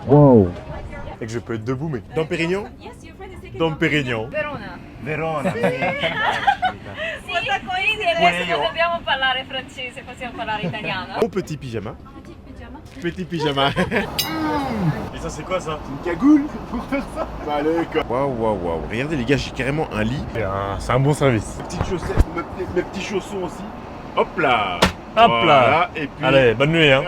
Wow. Et que je peux être debout, mais... Dom Pérignon? Dom Pérignon. Verona. Verona. Cosa coincide adesso non dobbiamo parlare francese, possiamo parlare italiano. Mon petit pyjama. Petit pyjama. Et ça c'est quoi ça? Une cagoule pour faire ça. Bah allez quoi. Waouh waouh waouh. Regardez les gars, j'ai carrément un lit. C'est un bon service. Petites chaussettes, mes petits chaussons aussi. Hop là. Hop Voilà. là. Et puis... Allez, bonne nuit hein.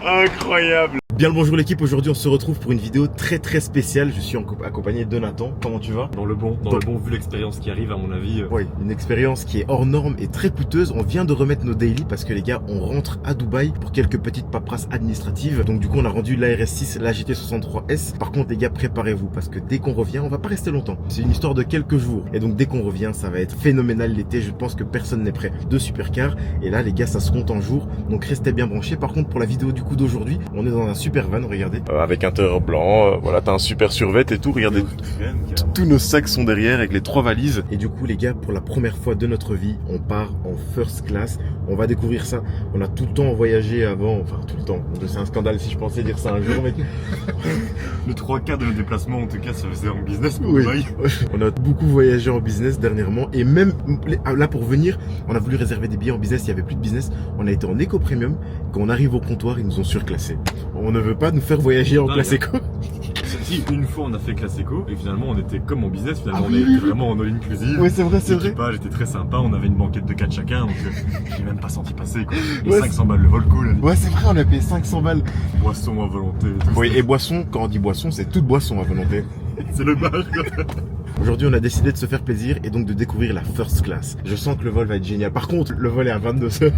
Incroyable. Bien le bonjour l'équipe, aujourd'hui on se retrouve pour une vidéo très spéciale. Je suis accompagné de Nathan, comment tu vas? Dans le bon, vu l'expérience qui arrive à mon avis. Oui, une expérience qui est hors norme et très coûteuse. On vient de remettre nos daily parce que les gars, on rentre à Dubaï pour quelques petites paperasses administratives. Donc du coup on a rendu l'ARS6, la GT63S. Par contre les gars, préparez-vous parce que dès qu'on revient, on va pas rester longtemps. C'est une histoire de quelques jours. Et donc dès qu'on revient, ça va être phénoménal l'été. Je pense que personne n'est prêt. Deux supercars. Et là les gars, ça se compte en jours. Donc restez bien branchés. Par contre pour la vidéo du coup d'aujourd'hui, on est dans un super van, regardez. Avec intérieur blanc, voilà, t'as un super survêt et tout, regardez. Tous nos sacs sont derrière avec les 3 valises. Et du coup les gars, pour la première fois de notre vie, on part en first class. On va découvrir ça. On a tout le temps voyagé avant, enfin tout le temps. C'est un scandale si je pensais dire ça un jour, mais... Le 3/4 de nos déplacements en tout cas ça faisait en business pour Oui. Dubaï. On a beaucoup voyagé en business dernièrement. Et même là pour venir, on a voulu réserver des billets en business, il n'y avait plus de business. On a été en éco premium. Quand on arrive au comptoir, ils nous ont surclassé. On ne veut pas nous faire voyager en classe éco. Si, une fois on a fait classe éco et finalement on était comme en business, finalement oui, on était vraiment en all inclusive. Oui c'est vrai, c'est vrai. L'équipage était très sympa, on avait une banquette de 4 chacun donc j'ai même pas senti passer quoi. Et Ouais, 500 balles le vol cool. Ouais c'est vrai, on a payé 500 balles. Boisson à volonté. Tout Oui ça. et boisson, quand on dit boisson, c'est toute boisson à volonté. C'est le bar quoi. Aujourd'hui on a décidé de se faire plaisir et donc de découvrir la first class. Je sens que le vol va être génial. Par contre le vol est à 22h.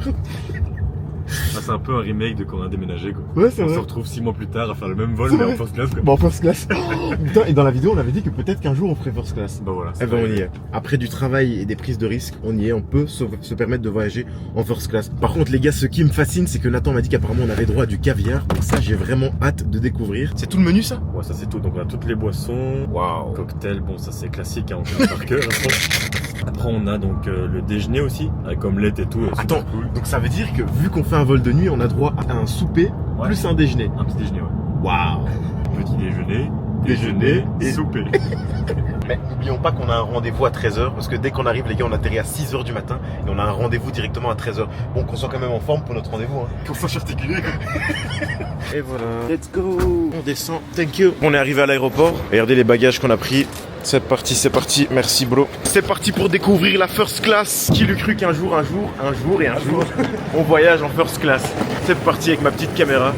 Ah, c'est un peu un remake de quand on a déménagé quoi. Ouais c'est On vrai. se retrouve 6 mois plus tard à faire le même vol C'est mais vrai. en first class quoi. Bon first class. Oh, putain, et dans la vidéo on avait dit que peut-être qu'un jour on ferait first class. Bah voilà. Eh ben on y est. Après du travail et des prises de risques, on y est, on peut se permettre de voyager en first class. Par contre les gars, ce qui me fascine, c'est que Nathan m'a dit qu'apparemment on avait droit à du caviar. Donc ça j'ai vraiment hâte de découvrir. C'est tout le menu ça? Ouais, ça c'est tout. Donc on a toutes les boissons. Waouh. Cocktail, bon ça c'est classique, hein, on connaît par cœur. Après on a donc le déjeuner aussi, avec omelette et tout. Super Attends, cool. donc ça veut dire que vu qu'on fait un vol de nuit, on a droit à un souper Ouais. plus un déjeuner. Un petit déjeuner, ouais. Waouh. Petit déjeuner, Déjeuner et- souper. Mais n'oublions pas qu'on a un rendez-vous à 13h parce que dès qu'on arrive les gars, on atterrit à 6h du matin et on a un rendez-vous directement à 13h. Bon, qu'on soit quand même en forme pour notre rendez-vous hein. Qu'on soit articulé. Et voilà. Let's go. On descend. Thank you. On est arrivé à l'aéroport. Regardez les bagages qu'on a pris. C'est parti. Merci bro. C'est parti pour découvrir la first class. Qui l'eût cru qu'un jour, on voyage en first class. C'est parti avec ma petite caméra.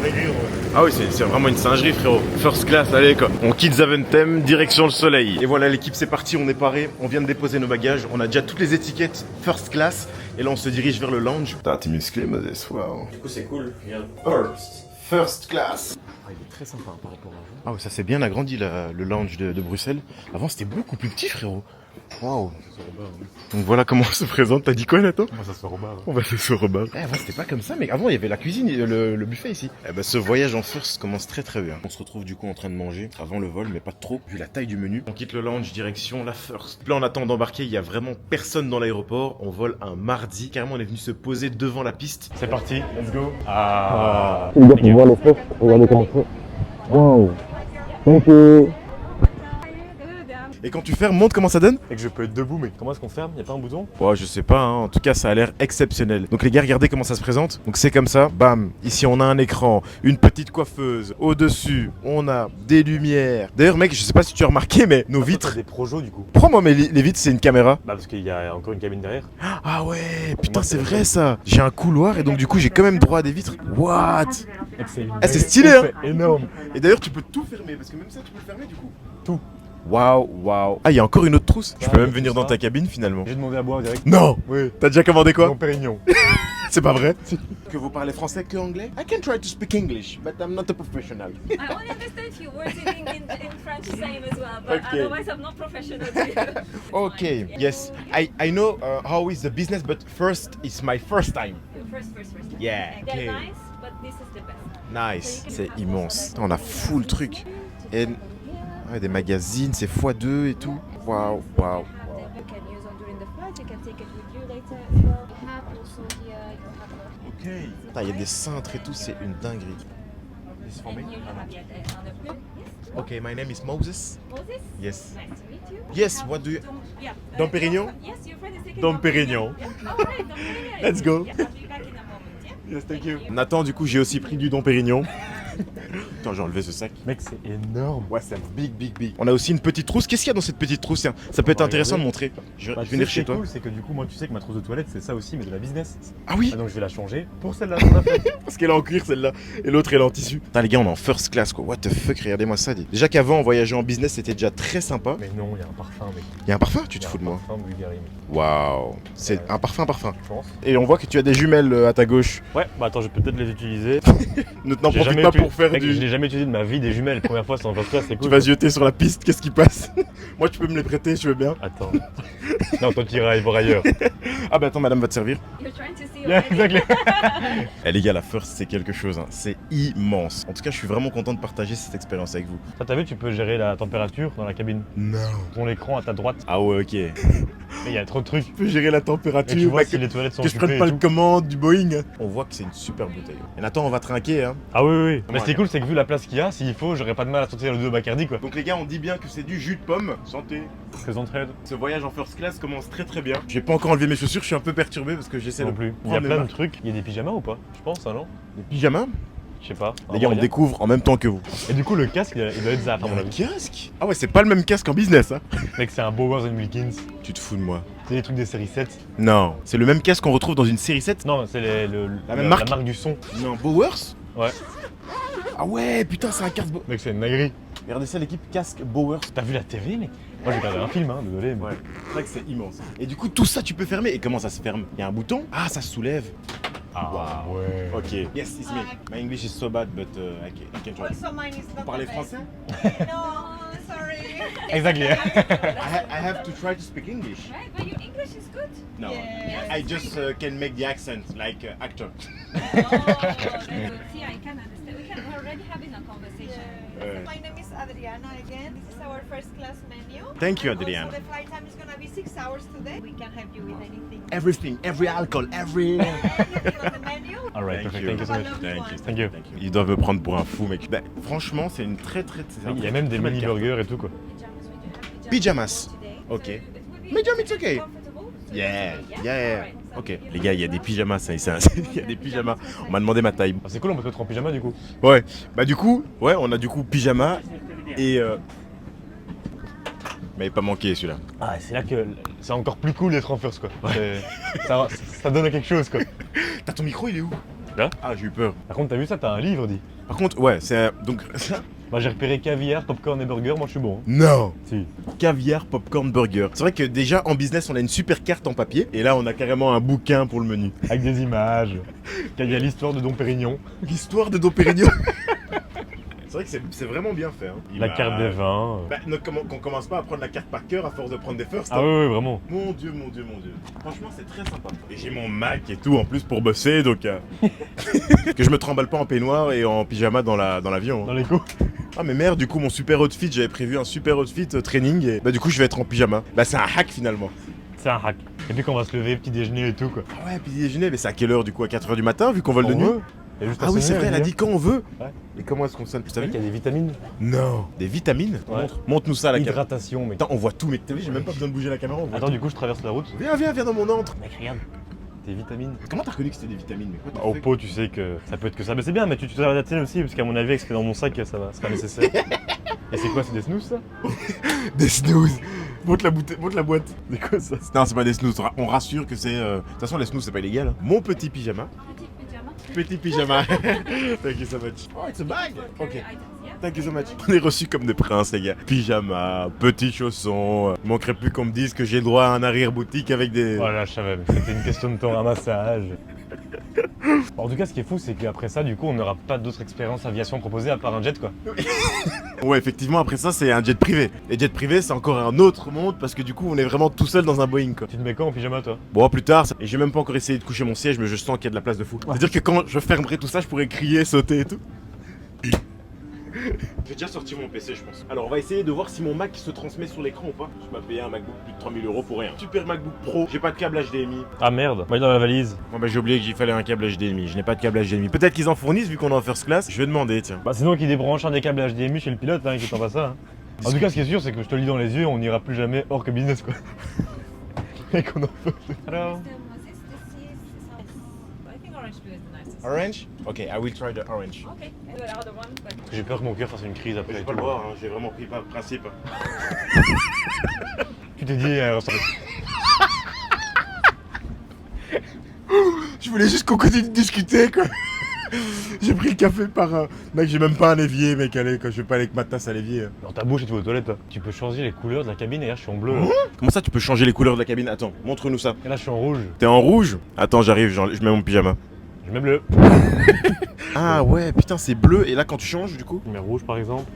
Ah oui, c'est vraiment une singerie frérot. First class, allez quoi. On quitte Zaventem, direction le soleil. Et voilà l'équipe, c'est parti, on est paré. On vient de déposer nos bagages. On a déjà toutes les étiquettes first class. Et là on se dirige vers le lounge. Putain, t'es musclé Moses, waouh. Du coup c'est cool, regarde. First class. Ah, il est très sympa par rapport à vous. Ah ouais, ça s'est bien agrandi le lounge de Bruxelles. Avant c'était beaucoup plus petit frérot. Waouh. Donc voilà comment on se présente. T'as dit quoi Nathan? Moi ça se fait au bar. On va se rebar. Eh avant c'était pas comme ça, mais avant il y avait la cuisine, le buffet ici. Eh ben ce voyage en first commence très bien. On se retrouve du coup en train de manger avant le vol, mais pas trop vu la taille du menu. On quitte le lounge direction la first. Là on attend d'embarquer, il y a vraiment personne dans l'aéroport. On vole un mardi. Carrément on est venu se poser devant la piste. C'est parti, let's go. Ah. Les gars, pour voir les fesses, regardez comment c'est. Wow. Thank you. Et quand tu fermes, montre comment ça donne. Et que je peux être debout, mais comment est-ce qu'on ferme? Y a pas un bouton? Ouais, je sais pas, hein. En tout cas ça a l'air exceptionnel. Donc les gars, regardez comment ça se présente. Donc c'est comme ça, bam, ici on a un écran, une petite coiffeuse, au-dessus on a des lumières. D'ailleurs mec, je sais pas si tu as remarqué, mais nos vitres... Des projos du coup. Prends-moi mais les vitres c'est une caméra. Bah parce qu'il y a encore une cabine derrière. Ah ouais, putain c'est vrai ça. J'ai un couloir et donc du coup j'ai quand même droit à des vitres. What? Ah, c'est stylé, hein. C'est énorme. Et d'ailleurs tu peux tout fermer, parce que même ça tu peux le fermer du coup. Tout. Waouh. Ah, il y a encore une autre trousse. Je peux même venir dans ta cabine finalement. J'ai demandé à boire direct. Non. Oui. T'as déjà commandé quoi? Dom Pérignon. C'est pas vrai? Que vous parlez français que anglais? I can try to speak English, but I'm not a professional. I only understand few words in French same as well, but Okay. otherwise I'm not professional too. Okay, yes. I know how is the business, but first it's my first time. First. Yeah, They're okay. nice, but this is the best. Nice. C'est immense. On a full truc. Et ouais, des magazines, c'est x2 et tout. Waouh. You can use on during the flight, you can take it with you later as well. You have also here, you have Ok. Il y a des cintres et tout, c'est une dinguerie. This is for me. And here you have another book. Yes. Okay, my name is Moses. Moses. Yes. Nice to meet you. Yes, Have what do you- Yeah. Dom Pérignon? Yes, your friend is taking Dom Pérignon. Yeah. All right, Dom Pérignon. Let's go. Yeah, I'll be back in a moment. Yeah. Yes, thank you. Nathan, du coup, j'ai aussi pris du Dom Pérignon. Attends, j'ai enlevé ce sac. Mec, c'est énorme. Ouais, c'est big. On a aussi une petite trousse. Qu'est-ce qu'il y a dans cette petite trousse? Tiens, ça peut être va intéressant de regarder. montrer. Je vais Bah, tu sais, venir ce qui chez est toi. cool, c'est que du coup, moi, tu sais que ma trousse de toilette, c'est ça aussi, mais de la business. Ah oui, Ah, donc je vais la changer pour celle-là. qu'on a faite. parce qu'elle est en cuir celle-là. Et l'autre, elle est en tissu. Putain, les gars, on est en first class quoi. What the fuck, regardez-moi ça. Déjà qu'avant, on voyageait en business, c'était déjà très sympa. Mais non, il y a un parfum, mec. Il y a un parfum? Tu Il y te a fous un de moi? parfum Bulgarie, mec. Waouh. C'est un parfum. Je pense. Et on voit que tu as des jumelles à ta gauche. Ouais, bah attends, je vais peut-être les utiliser. Ne t'en J'ai profite jamais pas utilisé- pour faire mec, Je du. l'ai jamais utilisé de ma vie, des jumelles. Première fois, c'est en first class, c'est cool. Tu vas jeter sur la piste, qu'est-ce qui passe? Moi, tu peux me les prêter, je veux bien. Attends. Non, toi, tu iras voir ailleurs. Ah bah attends, madame va te servir. You're trying to see Yeah, already? exactly. Eh les gars, la first, c'est quelque chose. Hein. C'est immense. En tout cas, je suis vraiment content de partager cette expérience avec vous. Ça, t'as vu, tu peux gérer la température dans la cabine. Non. Ton écran à ta droite. Ah ouais, ok. Mais il y a trop de trucs. Tu peux gérer la Et température. tu vois bah, si les toilettes sont que je occupées prenne et pas le tout. commande du Boeing. On voit que c'est une super bouteille. Et Nathan, on va trinquer. Hein. Ah oui, oui, oui. Comment Mais ce qui est cool, c'est que vu la place qu'il y a, s'il faut, j'aurais pas de mal à sortir le 2 Bacardi, quoi. Donc les gars, on dit bien que c'est du jus de pomme. Santé. Très entraide. Ce voyage en first class commence très bien. J'ai pas encore enlevé mes chaussures, je suis un peu perturbé parce que j'essaie Non de plus. Il y a prendre mes plein de marques. trucs. Il y a des pyjamas ou pas? Je pense, hein, non? Des pyjamas. Je sais pas. Les gars, on regarde. découvre en même temps que vous. Et du coup, le casque, il doit être zap, à mon avis. casque? Ah ouais, c'est pas le même casque en business, hein. Mec, c'est un Bowers Wilkins. Tu te fous de moi. C'est des trucs des séries 7. Non, c'est le même casque qu'on retrouve dans une série 7. Non, c'est La même marque la marque du son. Non, Bowers. Ouais. Ah ouais, putain, c'est un casque. Mec, c'est une dinguerie. Regardez ça, l'équipe casque Bowers. T'as vu la TV, mec? Moi, j'ai regardé un film, hein, désolé. Mais... Ouais, c'est vrai que c'est immense. Et du coup, tout ça, tu peux fermer. Et comment ça se ferme? Il y a un bouton? Ah, ça se soulève. Ah, ouais. Ok. Yes, it's me. My English is so bad, but I can try. Also, mine is not Vous parlez the français? best. No, sorry. Exactly. I have to try to speak English. Right, but your English is good. No, Yes. I just can make the accent like actor. Oh, that's good. See, I can understand. We're already having a conversation. My name is Adriana again. This is our first class menu. Thank you, Also, Adriana. the flight time is gonna be 6 hours today. We can help you with anything. Everything, every alcohol, every. Anything on the menu. Alright, perfect. Thank you so much. Thank you. Thank you. Ils doivent me prendre pour un fou, mec. Bah, franchement, c'est une très. Il y a même des mini burgers et tout, quoi. Pyjamas, we do Pyjamas. have pyjamas Ok. today. So it will be Medium, it's okay. comfortable. So Yeah, it's okay, yeah. Alright, so Ok, here's les gars, il y a the des pyjamas. pyjamas, il y a des pyjamas. On m'a demandé ma taille. Ah, c'est cool, on peut se mettre en pyjama, du coup. Ouais, bah du coup, ouais, on a du coup pyjama et. Mais pas manqué celui-là. Ah, c'est là que c'est encore plus cool d'être en first, quoi. Ça donne à quelque chose, quoi. T'as ton micro, il est où? Là. Ah, j'ai eu peur. Par contre, t'as vu ça? T'as un livre, dit. Par contre, ouais, c'est. Donc. Moi, j'ai repéré caviar, popcorn et burger. Moi, je suis bon. Hein. Non! Si. Caviar, popcorn, burger. C'est vrai que déjà en business, on a une super carte en papier et là, on a carrément un bouquin pour le menu. Avec des images. Il y a l'histoire de Dom Pérignon. L'histoire de Dom Pérignon. C'est vrai que c'est vraiment bien fait. Hein. La carte des vins. Bah, qu'on commence pas à prendre la carte par cœur à force de prendre des firsts. Ah hein. oui, oui, vraiment. Mon dieu. Franchement, c'est très sympa. Et j'ai mon Mac et tout en plus pour bosser, donc que je me tremballe pas en peignoir et en pyjama dans l'avion. Dans Hein. l'écho. Ah mais merde, du coup mon super outfit, j'avais prévu un super outfit training et bah du coup je vais être en pyjama. Bah c'est un hack finalement. C'est un hack. Et puis quand on va se lever, petit déjeuner et tout, quoi. Ah ouais, petit déjeuner, mais c'est à quelle heure du coup? À 4h du matin vu qu'on vole de On nuit? veut. Et juste à Ah oui, sonner, c'est vrai, elle a dire. dit quand on veut. Ouais. Et comment est-ce qu'on sonne? T'as Mec, vu? il y a des vitamines. Non. Des vitamines? Ouais. Montre-nous ça à la caméra. Hydratation, mec. Attends, on voit tout, mec. T'as vu, j'ai même pas besoin de bouger la caméra. On voit Attends, tout. du coup, je traverse la route. Viens dans mon antre. Mec, regarde. Des vitamines. Comment t'as reconnu que c'était des vitamines? Mais quoi, Au pot, tu sais que ça peut être que ça. Mais c'est bien, mais tu dois adapter aussi, parce qu'à mon avis, avec ce qu'il y a dans mon sac, ça va, c'est pas nécessaire. Et c'est quoi, c'est des snooze, ça? Des snooze. Montre la boîte. C'est quoi ça? Non, c'est pas des snooze. On rassure que c'est. De toute façon, les snooze, c'est pas illégal. Hein. Mon petit pyjama. Petit pyjama. Petit pyjama. Thank you so much. Oh, it's a bag. Ok. Items, yeah. Thank you so much. On est reçus comme des princes, les gars. Pyjama, petits chaussons. Il manquerait plus qu'on me dise que j'ai le droit à un arrière-boutique avec des. Voilà, je savais, mais c'était une question de temps, un massage. En tout cas, ce qui est fou, c'est qu'après ça, du coup, on n'aura pas d'autres expériences aviation proposées à part un jet, quoi. Ouais, effectivement, après ça, c'est un jet privé. Et jet privé, c'est encore un autre monde parce que du coup, on est vraiment tout seul dans un Boeing, quoi. Tu te mets quand en pyjama, toi? Bon, plus tard, et j'ai même pas encore essayé de coucher mon siège, mais je sens qu'il y a de la place de fou. C'est-à-dire que quand je fermerai tout ça, je pourrais crier, sauter et tout. J'ai déjà sorti mon PC, je pense. Alors, on va essayer de voir si mon Mac se transmet sur l'écran ou pas. Je m'ai payé un MacBook plus de 3000 € pour rien. Super MacBook Pro, j'ai pas de câble HDMI. Ah merde, moi il est dans la valise. Bon bah j'ai oublié qu'il fallait un câble HDMI, je n'ai pas de câble HDMI. Peut-être qu'ils en fournissent vu qu'on est en first class. Je vais demander, tiens. Bah sinon qu'il débranche un des câbles HDMI chez le pilote, hein, qui t'envoie ça. Hein. En tout cas, ce qui est sûr, c'est que je te le dis dans les yeux, on n'ira plus jamais hors que business quoi. Et qu'on en fait. Alors. I think orange blue is the nicest. Orange? Ok, I will try the orange. Okay, and the other one, but J'ai peur que mon cœur fasse une crise Je après. vais pas le voir, hein, j'ai vraiment pris par principe. Tu t'es dit, Je voulais juste qu'on continue de discuter quoi. J'ai pris le café par mec, j'ai même pas un évier mec, allez, quand je vais pas aller avec ma tasse à l'évier. dans ta bouche et tu vas aux toilettes. Toi. Tu peux changer les couleurs de la cabine et là je suis en bleu. Là. Comment ça tu peux changer les couleurs de la cabine? Attends, montre-nous ça. Et là je suis en rouge. T'es en rouge? Attends, j'arrive, je mets mon pyjama. Je mets bleu. Ah ouais, putain, c'est bleu et là quand tu changes du coup? Je mets rouge par exemple.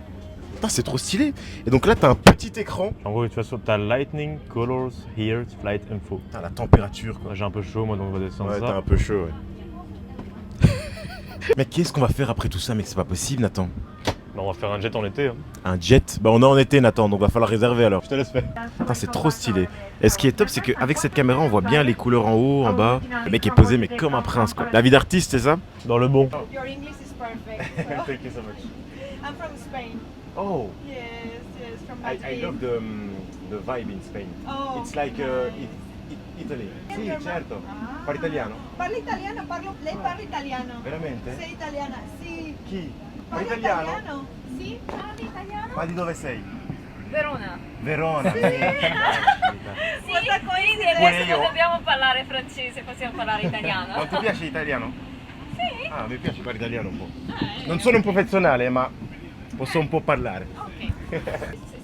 Putain, c'est trop stylé. Et donc là t'as un petit écran. En gros, tu vas sur ta Lightning Colors Here Flight Info. Putain, la température quoi. J'ai un peu chaud moi donc on va descendre Ouais, ça. t'es un peu chaud, ouais. Mec, qu'est-ce qu'on va faire après tout ça, mec? C'est pas possible, Nathan. Bah, on va faire un jet en été. Hein. Un jet? Bah, on est en été, Nathan, donc va falloir réserver alors. Je te laisse faire. Putain, c'est trop stylé. Et ce qui est top, c'est qu'avec cette caméra, on voit bien les couleurs en haut, en bas. Le mec est posé, mais comme un prince, quoi. La vie d'artiste, c'est ça? Dans le bon. Your English is perfect. So. Thank you so much. I'm from Spain. Oh, Yes, yes, from Madrid. the vibe in Spain. Oh, like nice. Italy. Sì, certo. Ah. Parli italiano? Lei parla italiano? Veramente? Sei italiana? Sì. Chi? Parli italiano? Sì, parli italiano? Ma di dove sei? Verona. Verona. Sì, Quanta quindi Pure adesso io. non dobbiamo parlare francese, possiamo parlare italiano. ti piace l'italiano? Sì. Ah, mi piace parlare italiano un po'. Non sono un professionale, ma posso un po' parlare. Ok. Se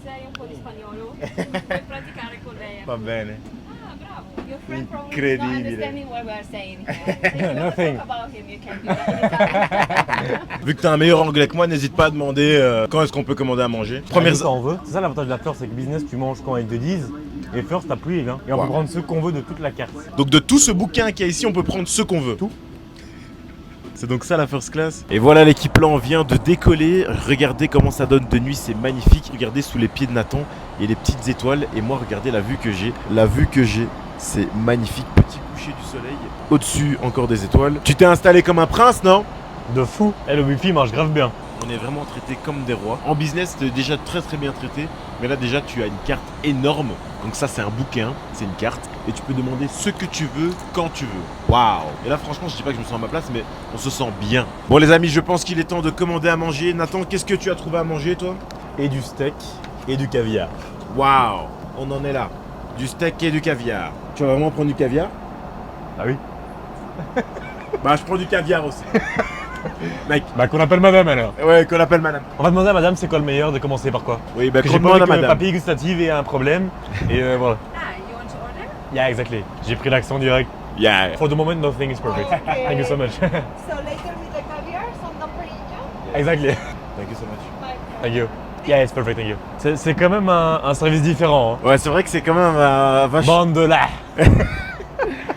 sei un po' di spagnolo, puoi praticare con lei. Va bene. Ah, bravo. Your friend probably Incredibile. is not understanding what we are saying here. If you want to Nothing. talk about him, you can do that in Italian. Vu que t'as un meilleur anglais que moi, n'hésite pas à demander quand est-ce qu'on peut commander à manger. Première quand on veut. C'est ça l'avantage de la First, c'est que business tu manges quand ils te disent. Et First t'as plus, hein. Et on Wow. peut prendre ce qu'on veut de toute la carte. Donc de tout ce bouquin qu'il y a ici, on peut prendre ce qu'on veut. Tout. C'est donc ça la first class. Et voilà, l'équipe là, on vient de décoller. Regardez comment ça donne de nuit, c'est magnifique. Regardez sous les pieds de Nathan, il y a les petites étoiles. Et moi, regardez la vue que j'ai. La vue que j'ai, c'est magnifique. Petit coucher du soleil. Au-dessus, encore des étoiles. Tu t'es installé comme un prince, non? De fou. Et le wifi marche grave bien. On est vraiment traité comme des rois. En business, t'es déjà très très bien traité. Mais là déjà, tu as une carte énorme. Donc ça, c'est un bouquin, c'est une carte. Et tu peux demander ce que tu veux, quand tu veux. Waouh! Et là, franchement, je dis pas que je me sens à ma place, mais on se sent bien. Bon les amis, je pense qu'il est temps de commander à manger. Nathan, qu'est-ce que tu as trouvé à manger, toi? Et du steak et du caviar. Waouh! On en est là. Du steak et du caviar. Tu vas vraiment prendre du caviar? Ah oui. Bah, je prends du caviar aussi. Mec, Bah qu'on appelle madame alors. ouais, qu'on appelle madame. On va demander à madame c'est quoi le meilleur de commencer par quoi. Oui, bah, Que qu'on j'ai pas demande envie à que le madame. papille gustative ait un problème. Et voilà. Ah, you want to order? Yeah, exactly. J'ai pris l'accent direct. Yeah. For the moment, nothing is perfect. Okay. Thank you so much. So later with the caviar, some paprika. exactly. Thank you so much. Bye. Thank you. Yeah, it's perfect, thank you. C'est quand même un service différent. Hein. Ouais, c'est vrai que c'est quand même vachement... Bande de là.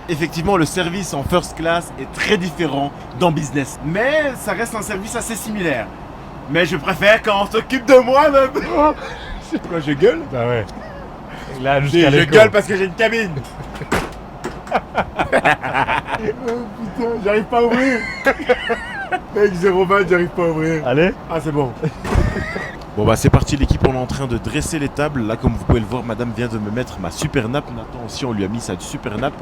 Effectivement, le service en first class est très différent dans business. Mais ça reste un service assez similaire. Mais je préfère quand on s'occupe de moi même. Quoi, je gueule? Bah ouais. Là, Je jusqu'à l'écho. gueule parce que j'ai une cabine. Putain, j'arrive pas à ouvrir. Mec, 0,20, j'arrive pas à ouvrir. Allez. Ah, c'est bon. Bon bah c'est parti l'équipe, on est en train de dresser les tables. Là comme vous pouvez le voir, madame vient de me mettre ma super nappe. Nathan aussi on lui a mis sa super nappe.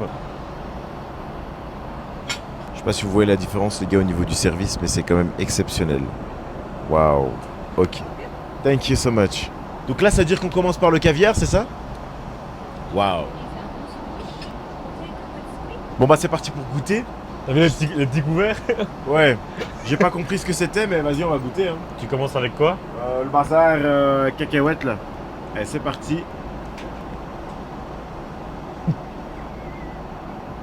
Je sais pas si vous voyez la différence les gars au niveau du service, mais c'est quand même exceptionnel. Waouh. Ok. Thank you so much. Donc là ça veut dire qu'on commence par le caviar, c'est ça? Waouh. Bon bah c'est parti pour goûter. T'as vu les petits couverts? Ouais. J'ai pas compris ce que c'était mais vas-y on va goûter hein. Tu commences avec quoi? Le bazar cacahuète là. Allez, c'est parti.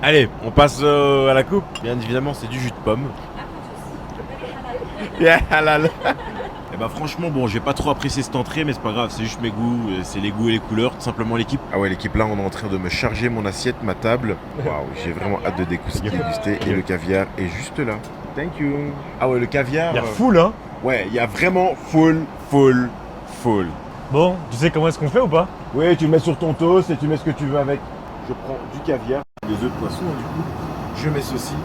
Allez, on passe à la coupe. Bien évidemment, c'est du jus de pomme. Yeah, halal. Et bah franchement, bon, j'ai pas trop apprécié cette entrée, mais c'est pas grave, c'est juste mes goûts, c'est les goûts et les couleurs, tout simplement l'équipe. Ah ouais, l'équipe là, on est en train de me charger mon assiette, ma table. Waouh, j'ai vraiment hâte de déguster. Et le caviar est juste là. Thank you. Ah ouais, le caviar. Il y a full, hein? Ouais, il y a vraiment full full. Bon, tu sais comment est-ce qu'on fait ou pas? Oui, tu le mets sur ton toast et tu mets ce que tu veux avec. Je prends du caviar, des œufs de poisson du coup. Je mets ceci.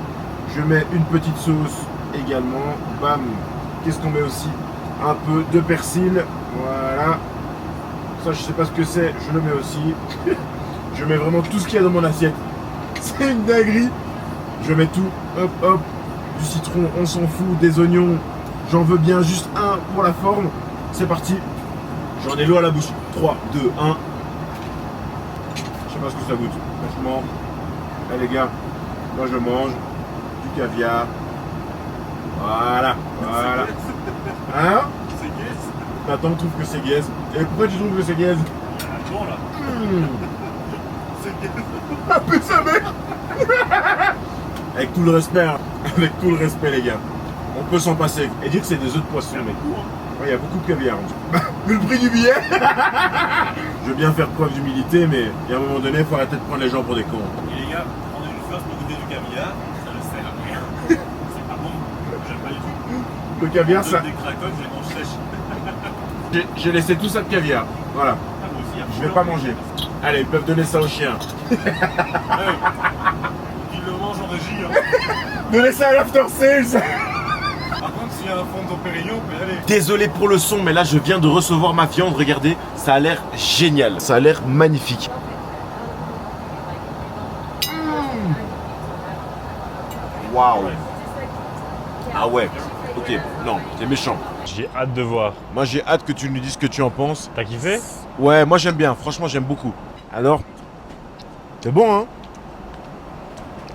Je mets une petite sauce également. Bam. Qu'est-ce qu'on met aussi? Un peu de persil. Voilà. Ça, je sais pas ce que c'est. Je le mets aussi. Je mets vraiment tout ce qu'il y a dans mon assiette. C'est une dinguerie. Je mets tout. Hop, hop. Du citron, on s'en fout. Des oignons. J'en veux bien juste un pour la forme. C'est parti. J'en ai l'eau à la bouche. 3, 2, 1. Je sais pas ce que ça goûte. Franchement. Allez les gars. Moi je mange du caviar. Voilà. Voilà. Hein? C'est gaze. Nathan trouve que c'est gaze. Et pourquoi tu trouves que c'est gaze? Bon là. C'est gaze. Ah putain sa mère. Avec tout le respect, hein. Avec tout le respect les gars. On peut s'en passer. Et dire que c'est des œufs de poisson mec. Ouais, il y a beaucoup de caviar. Vu le prix du billet. Je veux bien faire preuve d'humilité, mais il y a un moment donné, il faut arrêter de prendre les gens pour des cons. Et les gars, prendre une first pour goûter du caviar, ça ne sert à rien. C'est pas bon. J'aime pas du tout. Le caviar, ça. Des cracottes, je les mange sèches. J'ai laissé tout ça de caviar. Voilà. Ah, moi aussi, Je vais pas manger. Allez, ils peuvent donner ça aux chiens. Ils le mangent en régie. Hein. Donnez ça à l'after sales. Par contre, s'il y a un fond de Pérignon, on peut y aller. Désolé pour le son, mais là je viens de recevoir ma viande. Regardez, ça a l'air génial. Ça a l'air magnifique. Waouh. Ah ouais. Ok, non, c'est méchant. J'ai hâte de voir. Moi j'ai hâte que tu nous dises ce que tu en penses. T'as kiffé? Ouais, moi j'aime bien. Franchement, j'aime beaucoup. Alors, c'est bon, hein?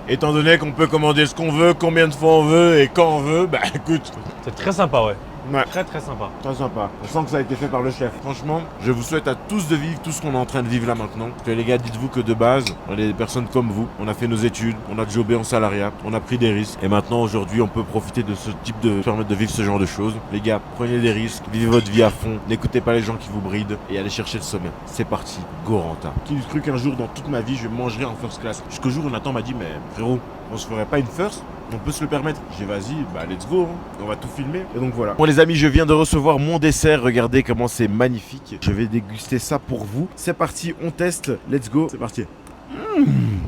Étant donné qu'on peut commander ce qu'on veut, combien de fois on veut et quand on veut, bah écoute. C'est très sympa, ouais. Ouais. Très très sympa. Très sympa. On sent que ça a été fait par le chef. Franchement, je vous souhaite à tous de vivre tout ce qu'on est en train de vivre là maintenant. Parce que les gars, dites-vous que de base, on est des personnes comme vous. On a fait nos études, on a jobé en salariat, on a pris des risques. Et maintenant, aujourd'hui, on peut profiter de ce type de permettre de vivre ce genre de choses. Les gars, prenez des risques, vivez votre vie à fond. N'écoutez pas les gens qui vous brident et allez chercher le sommet. C'est parti, Goranta. Qui eût cru qu'un jour dans toute ma vie, je mangerais en first class. Jusqu'au jour où Nathan m'a dit, mais frérot, on se ferait pas une first? On peut se le permettre. J'ai vas-y, bah let's go, hein. On va tout filmer. Et donc voilà. Bon les amis, je viens de recevoir mon dessert. Regardez comment c'est magnifique. Je vais déguster ça pour vous. C'est parti, on teste. Let's go. C'est parti.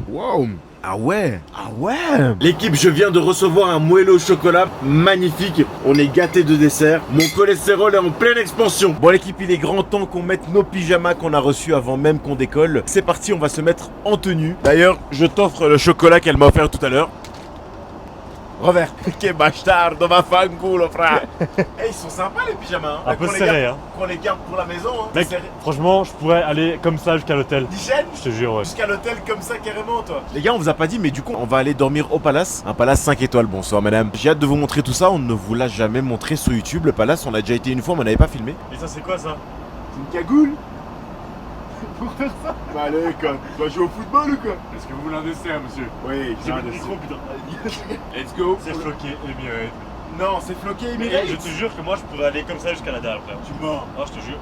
Wow. Ah ouais. Ah ouais. L'équipe, je viens de recevoir un moelleux au chocolat magnifique. On est gâté de dessert. Mon cholestérol est en pleine expansion. Bon l'équipe, il est grand temps qu'on mette nos pyjamas qu'on a reçus avant même qu'on décolle. C'est parti, on va se mettre en tenue. D'ailleurs, je t'offre le chocolat qu'elle m'a offert tout à l'heure. Revers. Que bastardo, va fanculo, frère. Ils sont sympas les pyjamas. Un peu serré, hein. Qu'on les garde pour la maison. Hein. Mec, franchement, je pourrais aller comme ça jusqu'à l'hôtel. D'hygiène. Je te jure, ouais. Jusqu'à l'hôtel comme ça carrément, toi. Les gars, on vous a pas dit, mais du coup, on va aller dormir au Palace. Un Palace 5 étoiles. Bonsoir, madame. J'ai hâte de vous montrer tout ça. On ne vous l'a jamais montré sur YouTube. Le Palace, on a déjà été une fois, mais on n'avait pas filmé. Et ça, c'est quoi ça? C'est une cagoule. Pour faire ça. Bah allez, quoi. Tu vas jouer au football ou quoi? Est-ce que vous voulez un dessert, monsieur? Oui, J'ai le micro, putain. Let's go. C'est floqué, Emirates. Non, c'est floqué, Mais Emirates. je te jure que moi, je pourrais aller comme ça jusqu'à la dalle, frère. Tu mens. Ah, je te jure.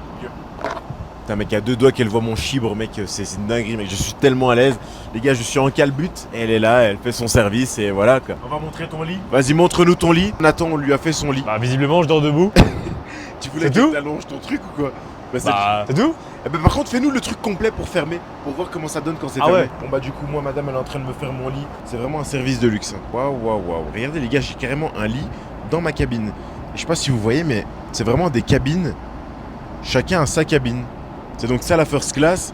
Putain mec, à deux doigts qu'elle voit mon chibre mec, c'est une dinguerie mec, je suis tellement à l'aise. Les gars, je suis en calbute, elle est là, elle fait son service et voilà quoi. On va montrer ton lit. Vas-y, montre-nous ton lit. Nathan, on lui a fait son lit. Bah, visiblement, je dors debout. Tu voulais c'est tout que t'allonges ton truc ou quoi? Bah, c'est tout? Eh ben, par contre, fais-nous le truc complet pour fermer, pour voir comment ça donne quand c'est Ah fermé. ouais. Bon bah du coup, moi madame, elle est en train de me faire mon lit. C'est vraiment un service de luxe. Hein. Waouh, waouh, waouh. Regardez les gars, j'ai carrément un lit dans ma cabine. Et je sais pas si vous voyez, mais c'est vraiment des cabines. Chacun a sa cabine. C'est donc ça la first class.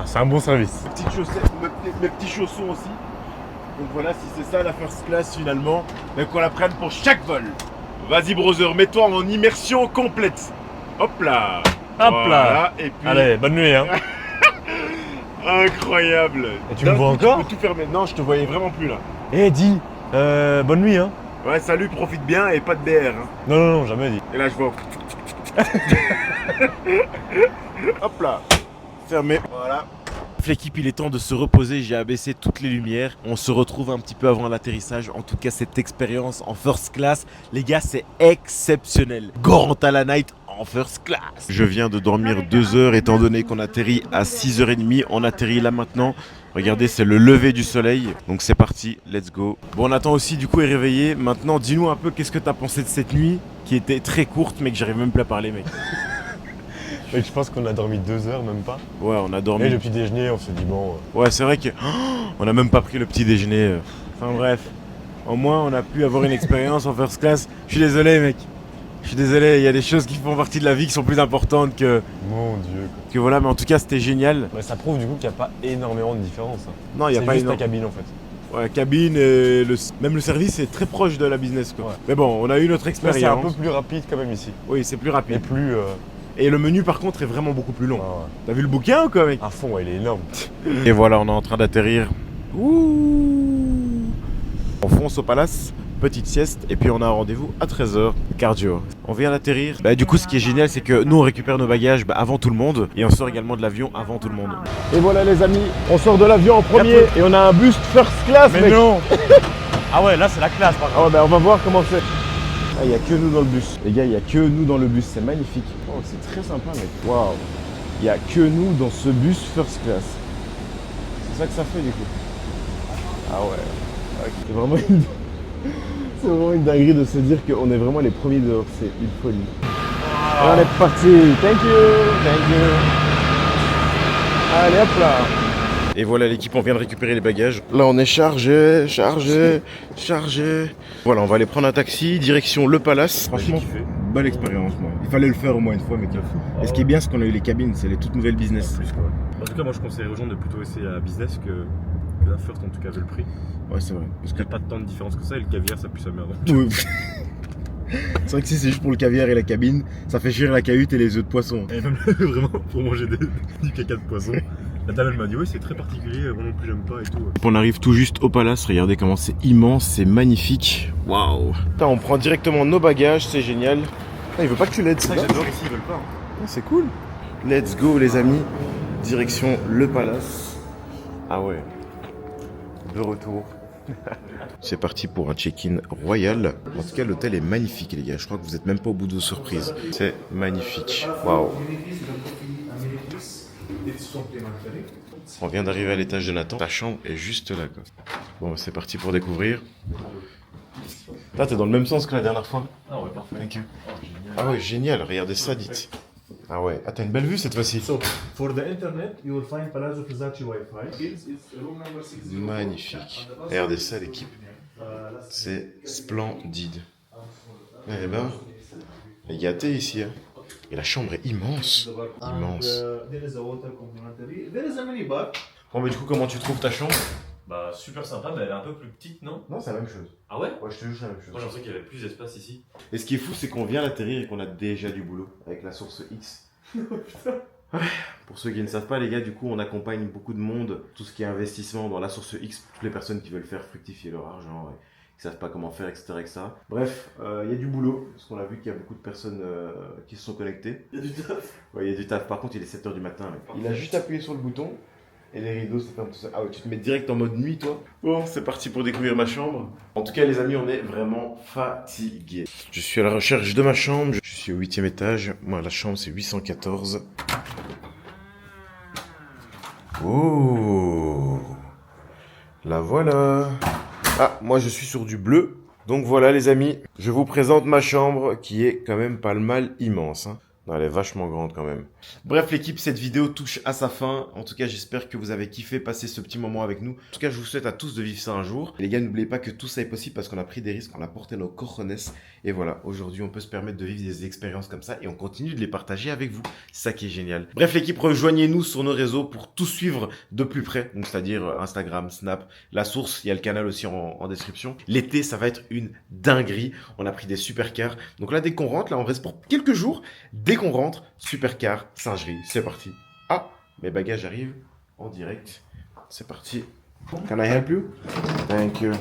C'est un bon service. Mes petites chaussettes, mes petits chaussons aussi. Donc voilà, si c'est ça la first class finalement, mais qu'on la prenne pour chaque vol. Vas-y brother, mets-toi en immersion complète. Hop là. Hop voilà. là. Et puis... Allez, bonne nuit, hein. Incroyable. Et tu me vois encore? Tu peux tout fermer. Non, je te voyais vraiment plus là. Eh, dis, bonne nuit, hein. Ouais, salut, profite bien et pas de DR. Hein. Non, non, non, jamais dit. Et là, je vois. Hop là. Fermé. Voilà. L'équipe, il est temps de se reposer, j'ai abaissé toutes les lumières. On se retrouve un petit peu avant l'atterrissage. En tout cas, cette expérience en first class, les gars, c'est exceptionnel. Goranta la night en first class. Je viens de dormir 2 heures étant donné qu'on atterrit à 6h30. On atterrit là maintenant. Regardez, c'est le lever du soleil. Donc c'est parti, let's go. Bon, Nathan aussi du coup est réveillé. Maintenant, dis-nous un peu qu'est-ce que t'as pensé de cette nuit qui était très courte mais que j'arrive même plus à parler, mec. Mec, je pense qu'on a dormi 2 heures, même pas. Ouais, on a dormi. Et le petit déjeuner, on s'est dit bon. Ouais, c'est vrai que on a même pas pris le petit déjeuner. Enfin bref, au moins on a pu avoir une expérience en first class. Je suis désolé, mec. Je suis désolé, il y a des choses qui font partie de la vie qui sont plus importantes Mon dieu. que voilà, mais en tout cas c'était génial. Ouais, ça prouve du coup qu'il n'y a pas énormément de différence. Hein. Non, il y a C'est pas juste la énorme. cabine en fait. Ouais, cabine et même le service est très proche de la business quoi. Ouais. Mais bon, on a eu notre Là, expérience. c'est un peu plus rapide quand même ici. Oui, c'est plus Et rapide. plus. Et le menu par contre est vraiment beaucoup plus long. Ouais, ouais. T'as vu le bouquin ou quoi, mec? À fond, ouais, il est énorme. Et voilà, on est en train d'atterrir. Ouh. On fonce au palace, petite sieste, et puis on a un rendez-vous à 13h, cardio. On vient d'atterrir. Du coup, ce qui est génial, c'est que nous, on récupère nos bagages avant tout le monde, et on sort également de l'avion avant tout le monde. Et voilà, les amis, on sort de l'avion en premier, et on a un bus first class, Mais mec. non. Ah ouais, là c'est la classe par contre. Ah ouais, on va voir comment c'est. Ah, il n'y a que nous dans le bus. Les gars, il n'y a que nous dans le bus, c'est magnifique. Oh, c'est très sympa, mec. Waouh. Il n'y a que nous dans ce bus first class. C'est ça que ça fait, du coup. Ah ouais. Ok. C'est vraiment une... c'est vraiment une dinguerie de se dire qu'on est vraiment les premiers dehors. C'est une folie. Et on est parti. Thank you. Thank you. Allez, hop là. Et voilà l'équipe, on vient de récupérer les bagages. Là on est chargé. Voilà, on va aller prendre un taxi, direction le palace. Franchement, belle expérience moi. Il fallait le faire au moins une fois, mec. Et ce qui est bien, c'est qu'on a eu les cabines, c'est les toutes nouvelles business. En tout cas, moi je conseille aux gens de plutôt essayer la business que la first, en tout cas, vu le prix. Ouais, c'est vrai. Parce qu'il n'y a pas tant de différence que ça, et le caviar ça pue sa merde. Oui. C'est vrai que si c'est juste pour le caviar et la cabine, ça fait chier la cahute et les œufs de poisson. Et même vraiment pour manger du caca de poisson. La dame elle m'a dit oui c'est très particulier, moi non plus j'aime pas et tout. On arrive tout juste au palace, regardez comment c'est immense, c'est magnifique. Waouh. On prend directement nos bagages, c'est génial. Ah, il veut pas que tu l'aides, c'est ça. J'adore ici, ils veulent pas. Ah, c'est cool. Let's go les amis, direction le palace. Ah ouais, de retour. C'est parti pour un check-in royal. En tout cas, l'hôtel est magnifique les gars, je crois que vous êtes même pas au bout de vos surprises. C'est magnifique, waouh. On vient d'arriver à l'étage de Nathan, ta chambre est juste là quoi. Bon, c'est parti pour découvrir. Là, t'es dans le même sens que la dernière fois. Ah ouais parfait. Thank you. Ah ouais, génial, regardez ça, dites. Ah ouais, ah t'as une belle vue cette fois-ci. So, for the internet, you will find Palazzo Fezzacci Wi-Fi. It's room number 6. Magnifique. Regardez ça l'équipe. C'est splendide. Eh ben, elle est gâtée ici. Hein. Et la chambre est immense. Immense. There is a water complimentary. There is a minibar. Bon, mais du coup, comment tu trouves ta chambre? Bah super sympa, mais elle est un peu plus petite non? Non, c'est la même chose. Ah ouais? Ouais, je te jure, c'est la même chose. Moi j'ai l'impression qu'il y avait plus d'espace ici. Et ce qui est fou, c'est qu'on vient d'atterrir et qu'on a déjà du boulot avec la source X. Ouais. Pour ceux qui ne savent pas, les gars, du coup, on accompagne beaucoup de monde, tout ce qui est investissement dans la source X, toutes les personnes qui veulent faire fructifier leur argent, et qui savent pas comment faire, etc. etc. Bref, il y a du boulot, parce qu'on a vu qu'il y a beaucoup de personnes qui se sont connectées. Il y a du taf. Ouais, il y a du taf. Par contre, il est 7h du matin. Mec. Il a juste appuyé sur le bouton. Et les rideaux se ferment tout ça. Ah ouais, tu te mets direct en mode nuit, toi. Bon, c'est parti pour découvrir ma chambre. En tout cas, les amis, on est vraiment fatigués. Je suis à la recherche de ma chambre. Je suis au 8e étage. Moi, la chambre, c'est 814. Oh, la voilà. Ah, moi, je suis sur du bleu. Donc voilà, les amis. Je vous présente ma chambre qui est quand même pas mal immense. Hein. Non, elle est vachement grande quand même. Bref l'équipe, cette vidéo touche à sa fin. En tout cas, j'espère que vous avez kiffé passer ce petit moment avec nous. En tout cas, je vous souhaite à tous de vivre ça un jour. Et les gars, n'oubliez pas que tout ça est possible parce qu'on a pris des risques, on a porté nos cojones. Et voilà, aujourd'hui, on peut se permettre de vivre des expériences comme ça et on continue de les partager avec vous. C'est ça qui est génial. Bref l'équipe, rejoignez-nous sur nos réseaux pour tout suivre de plus près. Donc c'est-à-dire Instagram, Snap, la source, il y a le canal aussi en description. L'été, ça va être une dinguerie. On a pris des supercars. Donc là, dès qu'on rentre, là, on reste pour quelques jours. Dès qu'on rentre, supercar, singerie, c'est parti. Ah, mes bagages arrivent en direct. C'est parti. Can I help you? Thank you.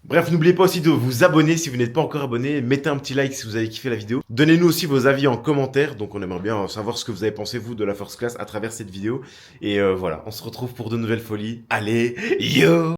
Bref, n'oubliez pas aussi de vous abonner si vous n'êtes pas encore abonné. Mettez un petit like si vous avez kiffé la vidéo. Donnez-nous aussi vos avis en commentaire. Donc on aimerait bien savoir ce que vous avez pensé vous de la First Class à travers cette vidéo. Et voilà, on se retrouve pour de nouvelles folies. Allez, yo!